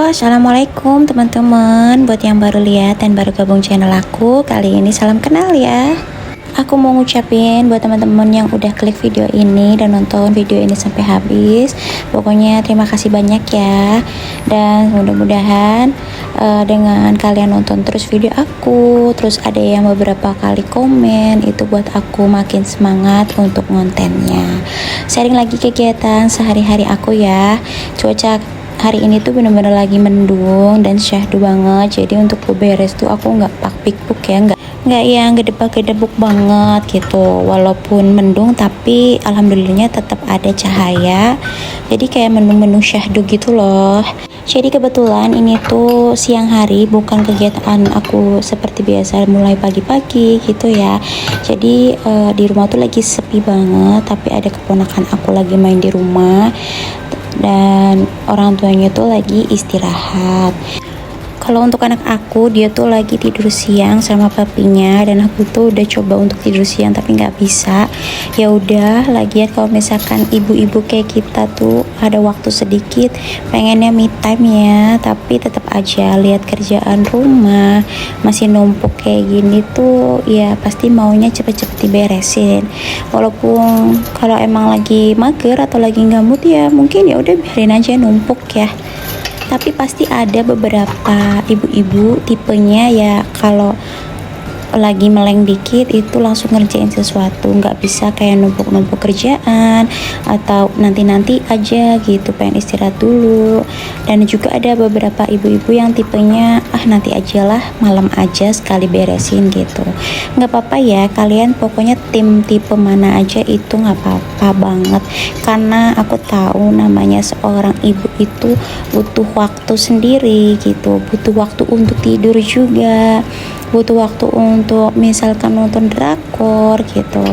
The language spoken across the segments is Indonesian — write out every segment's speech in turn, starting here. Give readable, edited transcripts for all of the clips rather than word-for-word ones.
Halo, assalamualaikum teman-teman. Buat yang baru lihat dan baru gabung channel aku, kali ini salam kenal ya. Aku mau ngucapin buat teman-teman yang udah klik video ini dan nonton video ini sampai habis. Pokoknya terima kasih banyak ya. Dan mudah-mudahan dengan kalian nonton terus video aku, terus ada yang beberapa kali komen, itu buat aku makin semangat untuk kontennya. Sharing lagi kegiatan sehari-hari aku ya. Cuaca hari ini tuh bener-bener lagi mendung dan syahdu banget. Jadi untuk beberes tuh aku nggak pikpuk ya, nggak yang gedebak-gedebuk banget gitu. Walaupun mendung tapi alhamdulillahnya tetap ada cahaya. Jadi kayak mendung-mendung syahdu gitu loh. Jadi kebetulan ini tuh siang hari, bukan kegiatan aku seperti biasa mulai pagi-pagi gitu ya. Jadi di rumah tuh lagi sepi banget, tapi ada keponakan aku lagi main di rumah dan orang tuanya tuh lagi istirahat. Kalau untuk anak aku, dia tuh lagi tidur siang sama papinya, dan aku tuh udah coba untuk tidur siang tapi nggak bisa. Ya udah, lagian kalau misalkan ibu-ibu kayak kita tuh ada waktu sedikit, pengennya me time ya, tapi tetap aja lihat kerjaan rumah masih numpuk kayak gini tuh, ya pasti maunya cepet-cepet diberesin. Walaupun kalau emang lagi mager atau lagi nggak mood ya mungkin ya udah biarin aja numpuk ya. Tapi pasti ada beberapa ibu-ibu tipenya ya, kalau lagi meleng dikit itu langsung ngerjain sesuatu, nggak bisa kayak numpuk-numpuk kerjaan atau nanti-nanti aja gitu, pengen istirahat dulu. Dan juga ada beberapa ibu-ibu yang tipenya nanti aja lah, malam aja sekali beresin gitu. Nggak apa-apa ya, kalian pokoknya tipe mana aja itu nggak apa-apa banget, karena aku tahu namanya seorang ibu itu butuh waktu sendiri gitu, butuh waktu untuk tidur juga, butuh waktu untuk misalkan nonton drakor gitu.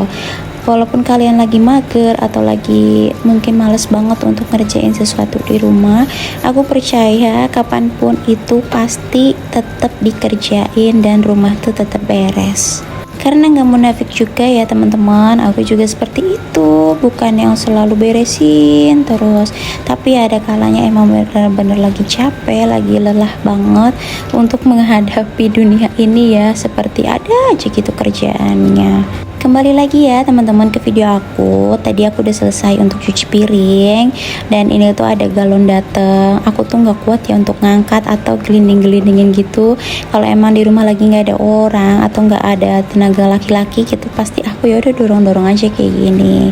Walaupun kalian lagi mager atau lagi mungkin males banget untuk ngerjain sesuatu di rumah, aku percaya kapanpun itu pasti tetap dikerjain dan rumah tuh tetap beres. Karena nggak munafik juga ya teman-teman, aku juga seperti itu, bukan yang selalu beresin terus, tapi ada kalanya emang bener-bener lagi capek, lagi lelah banget untuk menghadapi dunia ini ya, seperti ada aja gitu kerjaannya. Kembali lagi ya teman-teman ke video aku. Tadi aku udah selesai untuk cuci piring, dan ini tuh ada galon dateng. Aku tuh nggak kuat ya untuk ngangkat atau gelinding-gelindingin gitu. Kalau emang di rumah lagi nggak ada orang atau nggak ada tenaga laki-laki gitu, pasti aku ya udah dorong-dorong aja kayak gini.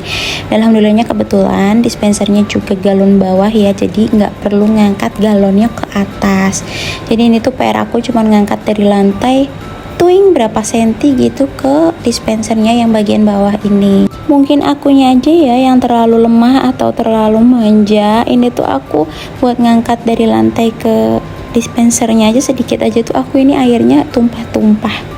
Dan alhamdulillahnya kebetulan dispensernya juga galon bawah ya, jadi nggak perlu ngangkat galonnya ke atas. Jadi ini tuh PR aku cuma ngangkat dari lantai berapa senti gitu ke dispensernya yang bagian bawah ini. Mungkin akunya aja ya yang terlalu lemah atau terlalu manja. Ini tuh aku buat ngangkat dari lantai ke dispensernya aja sedikit aja tuh aku ini airnya tumpah-tumpah.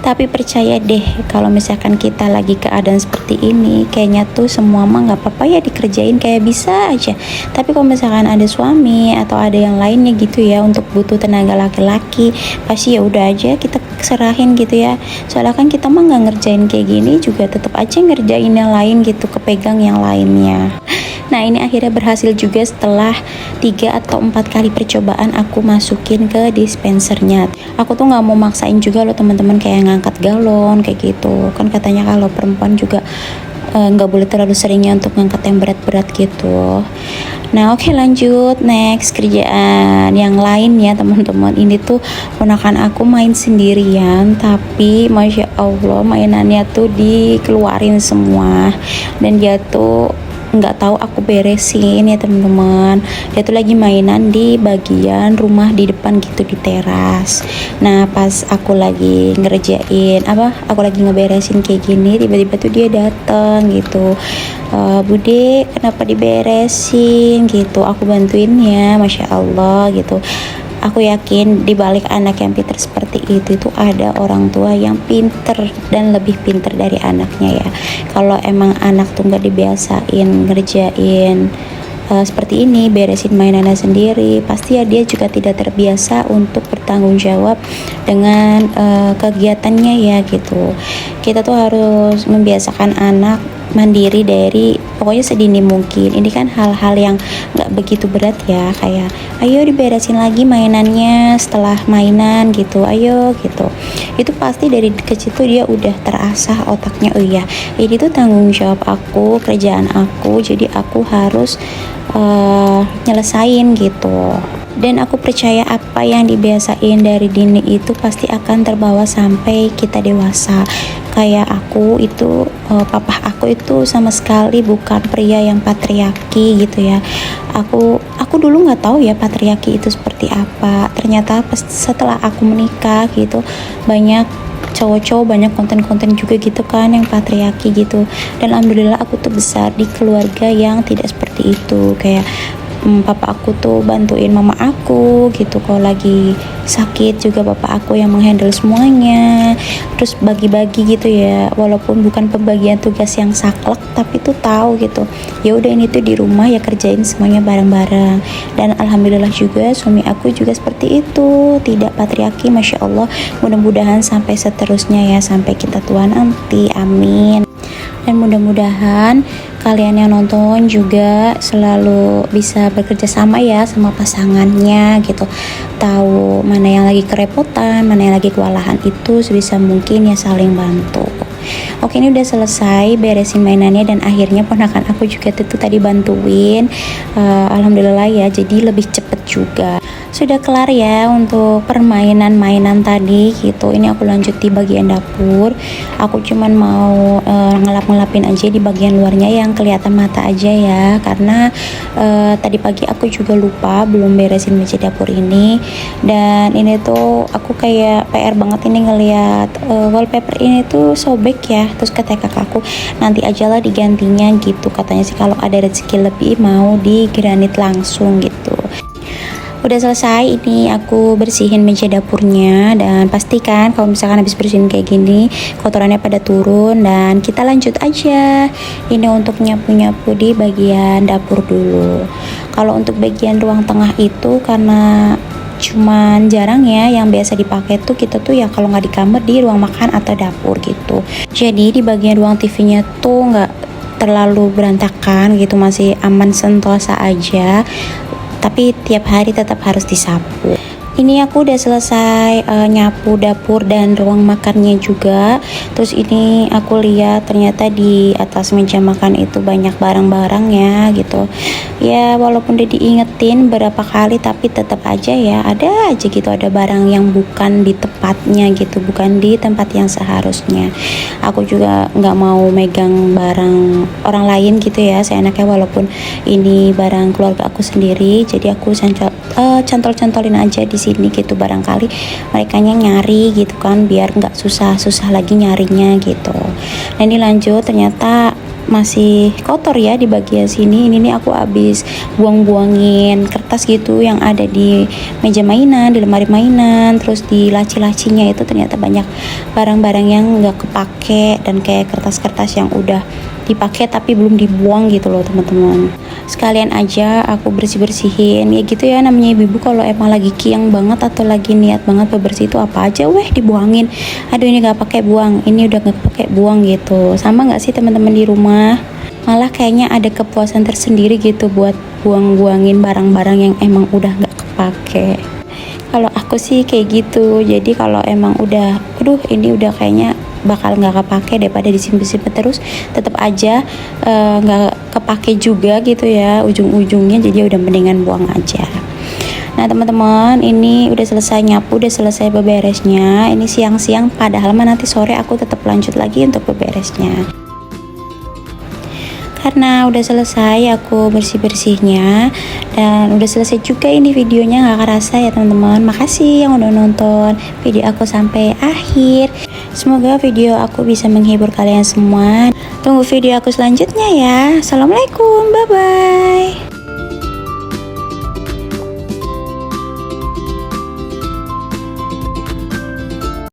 Tapi percaya deh, kalau misalkan kita lagi keadaan seperti ini, kayaknya tuh semua mah nggak apa-apa ya dikerjain, kayak bisa aja. Tapi kalau misalkan ada suami atau ada yang lainnya gitu ya, untuk butuh tenaga laki-laki, pasti ya udah aja kita serahin gitu ya. Soalnya kan kita mah nggak ngerjain kayak gini juga tetap aja ngerjain yang lain gitu, kepegang yang lainnya. Nah ini akhirnya berhasil juga setelah 3 atau 4 kali percobaan aku masukin ke dispensernya. Aku tuh nggak mau maksain juga loh teman-teman, kayak ngangkat galon kayak gitu. Kan katanya kalau perempuan juga nggak boleh terlalu seringnya untuk ngangkat yang berat-berat gitu. Nah oke, lanjut next kerjaan yang lain ya teman-teman. Ini tuh ponakan aku main sendirian, tapi masya Allah mainannya tuh dikeluarin semua, dan dia tuh nggak tahu aku beresin ya teman-teman. Dia tuh lagi mainan di bagian rumah di depan gitu, di teras. Nah pas aku lagi ngerjain aku lagi ngeberesin kayak gini, tiba-tiba tuh dia datang gitu, Bude kenapa diberesin gitu. Aku bantuin ya, masya Allah gitu. Aku yakin di balik anak yang pinter seperti itu ada orang tua yang pinter dan lebih pinter dari anaknya ya. Kalau emang anak tuh nggak dibiasain ngerjain seperti ini, beresin mainannya sendiri, pasti ya dia juga tidak terbiasa untuk bertanggung jawab dengan kegiatannya ya gitu. Kita tuh harus membiasakan anak mandiri dari pokoknya sedini mungkin. Ini kan hal-hal yang nggak begitu berat ya, kayak ayo diberesin lagi mainannya setelah mainan gitu, ayo gitu. Itu pasti dari kecil tuh dia udah terasah otaknya, oh iya ini tuh tanggung jawab aku, kerjaan aku, jadi aku harus nyelesain gitu. Dan aku percaya apa yang dibiasain dari dini itu pasti akan terbawa sampai kita dewasa. Kayak aku itu, papa aku itu sama sekali bukan pria yang patriarki gitu ya. Aku dulu nggak tahu ya patriarki itu seperti apa. Ternyata setelah aku menikah gitu, banyak cowok-cowok, banyak konten-konten juga gitu kan yang patriarki gitu. Dan alhamdulillah aku tuh besar di keluarga yang tidak seperti itu. Kayak papa aku tuh bantuin mama aku gitu, kalau lagi sakit juga papa aku yang menghandle semuanya, terus bagi-bagi gitu ya, walaupun bukan pembagian tugas yang saklek tapi tuh tahu gitu, ya udah ini tuh di rumah ya kerjain semuanya bareng-bareng. Dan alhamdulillah juga suami aku juga seperti itu, tidak patriarki, masya Allah. Mudah-mudahan sampai seterusnya ya, sampai kita tua nanti, amin. Dan mudah-mudahan kalian yang nonton juga selalu bisa bekerja sama ya sama pasangannya gitu, tahu mana yang lagi kerepotan, mana yang lagi kewalahan, itu sebisa mungkin ya saling bantu. Oke, ini udah selesai beresin mainannya dan akhirnya ponakan aku juga tuh tadi bantuin. Alhamdulillah ya, jadi lebih cepet juga. Sudah kelar ya untuk permainan-mainan tadi gitu. Ini aku lanjut di bagian dapur. Aku cuman mau ngelap-ngelapin aja di bagian luarnya yang kelihatan mata aja ya, karena tadi pagi aku juga lupa belum beresin meja dapur ini. Dan ini tuh aku kayak PR banget ini ngelihat wallpaper ini tuh sobek ya. Terus kata kakakku nanti aja lah digantinya gitu, katanya sih kalau ada rezeki lebih mau di granit langsung gitu. Udah selesai, ini aku bersihin meja dapurnya, dan pastikan kalau misalkan habis bersihin kayak gini kotorannya pada turun. Dan kita lanjut aja ini untuk nyapu-nyapu di bagian dapur dulu. Kalau untuk bagian ruang tengah itu karena cuman jarang ya yang biasa dipakai tuh, kita tuh ya kalau nggak di kamar di ruang makan atau dapur gitu. Jadi di bagian ruang TV-nya tuh nggak terlalu berantakan gitu, masih aman sentosa aja, tapi tiap hari tetap harus disapu. Ini aku udah selesai nyapu dapur dan ruang makannya juga. Terus ini aku lihat ternyata di atas meja makan itu banyak barang-barang ya gitu. Ya walaupun udah diingetin berapa kali tapi tetap aja ya ada aja gitu, ada barang yang bukan di tempatnya gitu, bukan di tempat yang seharusnya. Aku juga nggak mau megang barang orang lain gitu ya seenaknya, walaupun ini barang keluarga aku sendiri. Jadi aku cantol-cantolin aja di sini gitu, barangkali mereka nyari gitu kan, biar nggak susah lagi nyarinya gitu. Nah ini lanjut, ternyata masih kotor ya di bagian sini. Ini nih aku habis buang-buangin kertas gitu yang ada di meja mainan, di lemari mainan, terus di laci-lacinya itu ternyata banyak barang-barang yang nggak kepake dan kayak kertas-kertas yang udah dipakai tapi belum dibuang gitu loh teman-teman. Sekalian aja aku bersih-bersihin ya gitu ya, namanya ibu-ibu kalau emang lagi kiang banget atau lagi niat banget bebersih itu apa aja dibuangin. Aduh ini gak pakai buang, ini udah gak pakai buang gitu. Sama gak sih teman-teman di rumah? Malah kayaknya ada kepuasan tersendiri gitu buat buang-buangin barang-barang yang emang udah gak kepake. Kalau aku sih kayak gitu. Jadi kalau emang udah ini udah kayaknya bakal nggak kepake, daripada disimpan terus tetap aja nggak kepake juga gitu ya ujung-ujungnya, jadi udah mendingan buang aja. Nah teman-teman, ini udah selesai nyapu, udah selesai beberesnya. Ini siang-siang, padahal nanti sore aku tetap lanjut lagi untuk beberesnya. Karena udah selesai aku bersih-bersihnya dan udah selesai juga ini videonya, nggak kerasa ya teman-teman. Makasih yang udah nonton video aku sampai akhir. Semoga video aku bisa menghibur kalian semua. Tunggu video aku selanjutnya ya. Assalamualaikum, bye-bye.